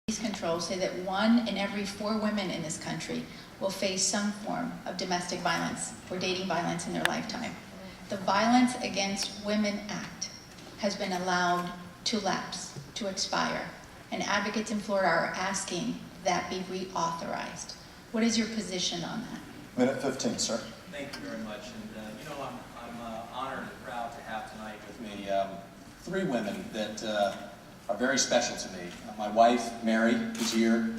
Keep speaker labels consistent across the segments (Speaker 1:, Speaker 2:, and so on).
Speaker 1: Control say that 1 in every 4 women in this country will face some form of domestic violence or dating violence in their lifetime. The Violence Against Women Act has been allowed to lapse, to expire, and advocates in Florida are asking that be reauthorized. What is your position on that?
Speaker 2: Minute 15, sir.
Speaker 3: Thank you very much. And you know, I'm honored and proud to have tonight with me 3 women that are very special to me. My wife, Mary, who's here,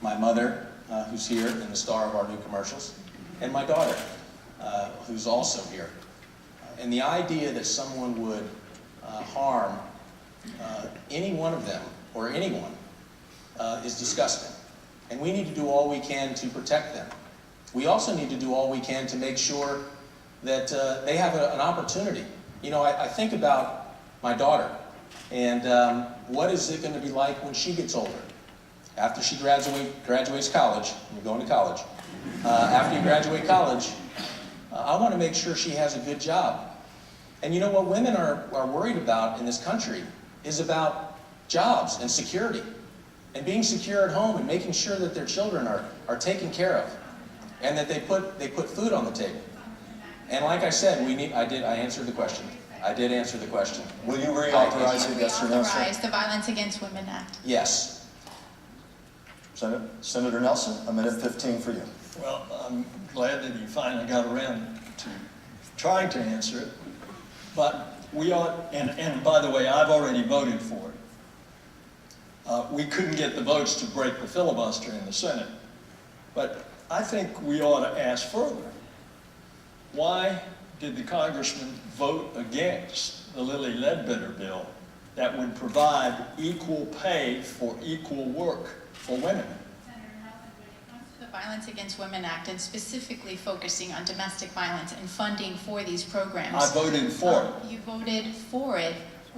Speaker 3: my mother, who's here and the star of our new commercials, and my daughter, who's also here. And the idea that someone would harm any one of them, or anyone, is disgusting. And we need to do all we can to protect them. We also need to do all we can to make sure that they have an opportunity. You know, I think about my daughter, and what is it going to be like when she gets older? After she graduates college, you're going to college. After you graduate college, I want to make sure she has a good job. And you know what women are worried about in this country is about jobs and security. And being secure at home and making sure that their children are taken care of. And that they put food on the table. And like I said, I answered the question. I did answer the question.
Speaker 2: Will you reauthorize it, yes or no, sir?
Speaker 1: Reauthorize the Violence Against Women Act.
Speaker 3: Yes.
Speaker 2: Senator Nelson, a minute 15 for you.
Speaker 4: Well, I'm glad that he finally got around to trying to answer it. But we ought, and by the way, I've already voted for it. We couldn't get the votes to break the filibuster in the Senate. But I think we ought to ask further. Why did the congressman vote against the Lilly Ledbetter bill that would provide equal pay for equal work for women?
Speaker 1: Senator Nelson, when it comes to the Violence Against Women Act and specifically focusing on domestic violence and funding for these programs.
Speaker 4: I voted for it.
Speaker 1: You voted for it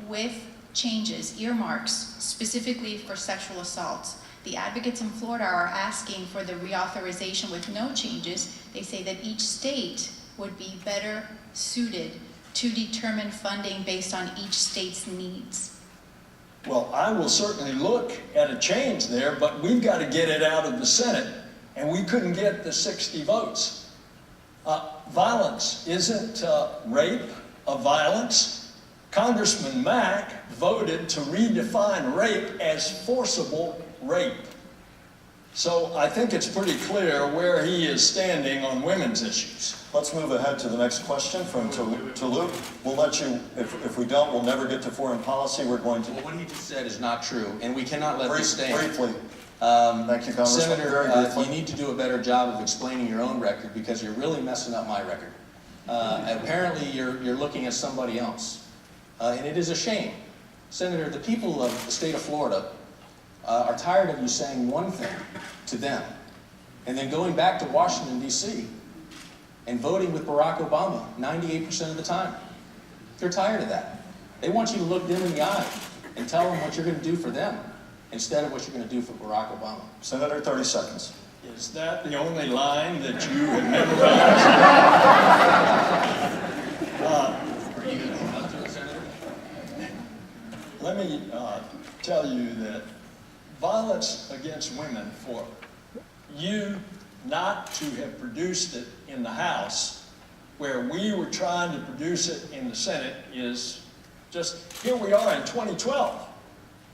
Speaker 1: with changes, earmarks, specifically for sexual assaults. The advocates in Florida are asking for the reauthorization with no changes. They say that each state would be better suited to determine funding based on each state's needs.
Speaker 4: Well, I will certainly look at a change there, but we've got to get it out of the Senate, and we couldn't get the 60 votes. Violence isn't rape a violence. Congressman Mack voted to redefine rape as forcible rape. So I think it's pretty clear where he is standing on women's issues.
Speaker 2: Let's move ahead to the next question from Luke. We'll let you, if we don't, we'll never get to foreign policy. We're going to...
Speaker 3: Well, what he just said is not true, and we cannot let this stand.
Speaker 2: Briefly. Thank you, Congressman.
Speaker 3: Senator,
Speaker 2: Very briefly.
Speaker 3: you need to do a better job of explaining your own record because you're really messing up my record. Apparently, you're looking at somebody else. And it is a shame. Senator, the people of the state of Florida are tired of you saying one thing to them and then going back to Washington, D.C. and voting with Barack Obama 98% of the time. They're tired of that. They want you to look them in the eye and tell them what you're going to do for them instead of what you're going to do for Barack Obama.
Speaker 2: Senator, 30 seconds.
Speaker 4: Is that the only line that you have memorized? Let me tell you that violence against women, for you not to have produced it in the House, where we were trying to produce it in the Senate, is just, here we are in 2012.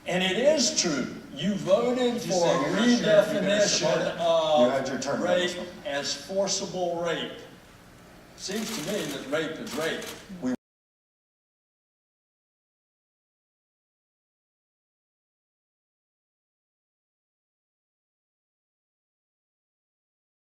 Speaker 4: And it is true, you voted for a redefinition of rape as forcible rape. Seems to me that rape is rape.
Speaker 2: We